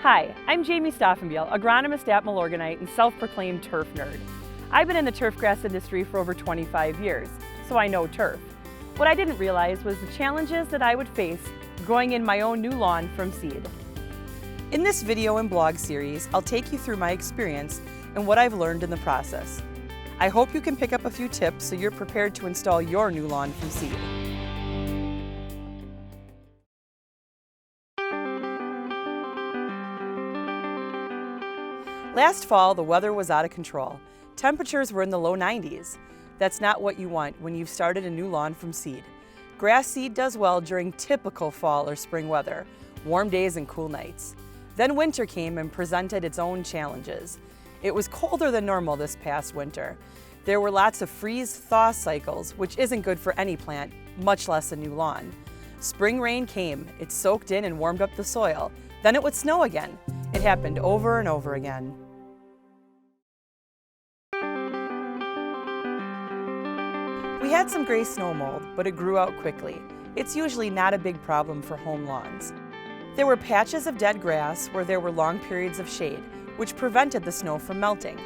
Hi, I'm Jamie Stoffenbiel, agronomist at Milorganite and self-proclaimed turf nerd. I've been in the turfgrass industry for over 25 years, so I know turf. What I didn't realize was the challenges that I would face growing in my own new lawn from seed. In this video and blog series, I'll take you through my experience and what I've learned in the process. I hope you can pick up a few tips so you're prepared to install your new lawn from seed. Last fall, the weather was out of control. Temperatures were in the low 90s. That's not what you want when you've started a new lawn from seed. Grass seed does well during typical fall or spring weather, warm days and cool nights. Then winter came and presented its own challenges. It was colder than normal this past winter. There were lots of freeze-thaw cycles, which isn't good for any plant, much less a new lawn. Spring rain came, it soaked in and warmed up the soil. Then it would snow again. It happened over and over again. We had some gray snow mold, but it grew out quickly. It's usually not a big problem for home lawns. There were patches of dead grass where there were long periods of shade, which prevented the snow from melting.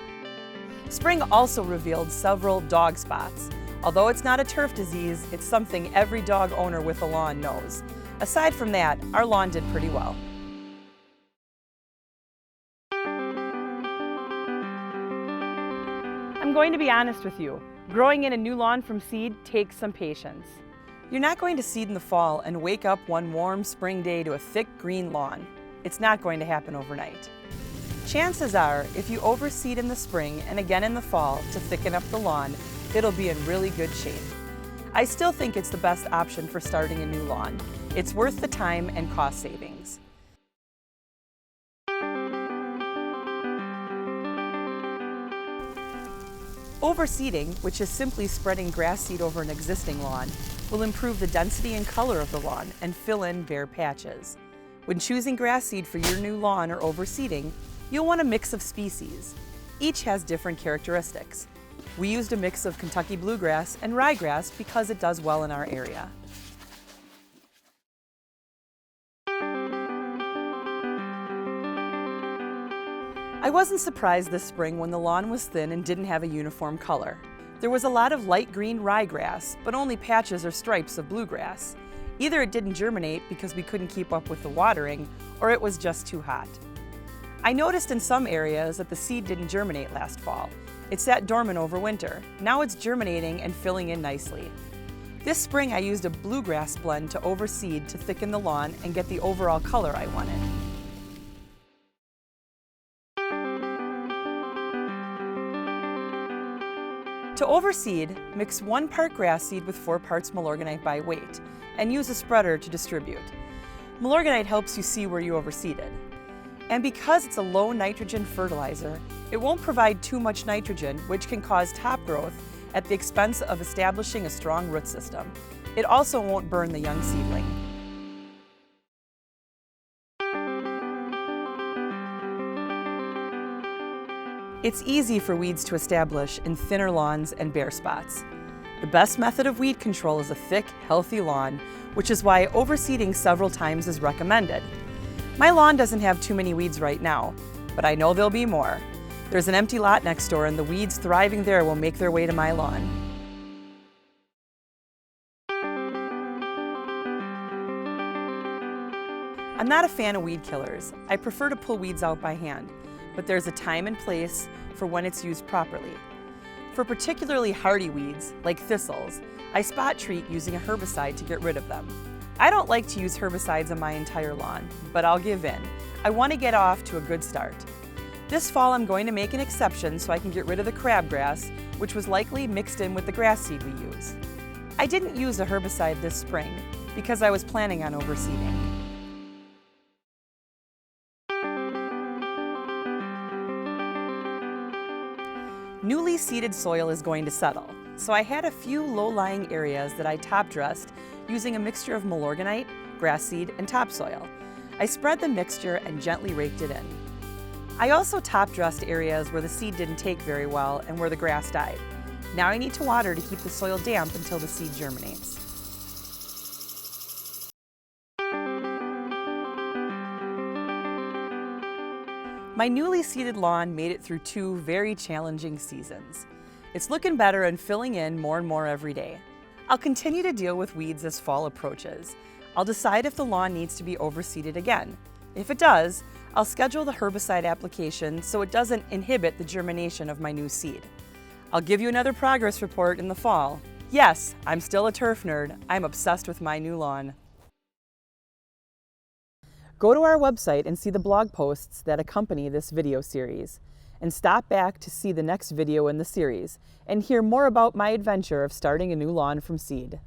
Spring also revealed several dog spots. Although it's not a turf disease, it's something every dog owner with a lawn knows. Aside from that, our lawn did pretty well. I'm going to be honest with you. Growing in a new lawn from seed takes some patience. You're not going to seed in the fall and wake up one warm spring day to a thick green lawn. It's not going to happen overnight. Chances are, if you overseed in the spring and again in the fall to thicken up the lawn, it'll be in really good shape. I still think it's the best option for starting a new lawn. It's worth the time and cost savings. Overseeding, which is simply spreading grass seed over an existing lawn, will improve the density and color of the lawn and fill in bare patches. When choosing grass seed for your new lawn or overseeding, you'll want a mix of species. Each has different characteristics. We used a mix of Kentucky bluegrass and ryegrass because it does well in our area. I wasn't surprised this spring when the lawn was thin and didn't have a uniform color. There was a lot of light green ryegrass, but only patches or stripes of bluegrass. Either it didn't germinate because we couldn't keep up with the watering, or it was just too hot. I noticed in some areas that the seed didn't germinate last fall. It sat dormant over winter. Now it's germinating and filling in nicely. This spring I used a bluegrass blend to overseed to thicken the lawn and get the overall color I wanted. To overseed, mix 1 part grass seed with 4 parts Milorganite by weight, and use a spreader to distribute. Milorganite helps you see where you overseeded. And because it's a low nitrogen fertilizer, it won't provide too much nitrogen, which can cause top growth at the expense of establishing a strong root system. It also won't burn the young seedling. It's easy for weeds to establish in thinner lawns and bare spots. The best method of weed control is a thick, healthy lawn, which is why overseeding several times is recommended. My lawn doesn't have too many weeds right now, but I know there'll be more. There's an empty lot next door and the weeds thriving there will make their way to my lawn. I'm not a fan of weed killers. I prefer to pull weeds out by hand, but there's a time and place for when it's used properly. For particularly hardy weeds, like thistles, I spot treat using a herbicide to get rid of them. I don't like to use herbicides on my entire lawn, but I'll give in. I want to get off to a good start. This fall I'm going to make an exception so I can get rid of the crabgrass, which was likely mixed in with the grass seed we use. I didn't use a herbicide this spring because I was planning on overseeding. Newly seeded soil is going to settle, so I had a few low-lying areas that I top-dressed using a mixture of Milorganite, grass seed, and topsoil. I spread the mixture and gently raked it in. I also top-dressed areas where the seed didn't take very well and where the grass died. Now I need to water to keep the soil damp until the seed germinates. My newly seeded lawn made it through 2 very challenging seasons. It's looking better and filling in more and more every day. I'll continue to deal with weeds as fall approaches. I'll decide if the lawn needs to be overseeded again. If it does, I'll schedule the herbicide application so it doesn't inhibit the germination of my new seed. I'll give you another progress report in the fall. Yes, I'm still a turf nerd. I'm obsessed with my new lawn. Go to our website and see the blog posts that accompany this video series. And stop back to see the next video in the series and hear more about my adventure of starting a new lawn from seed.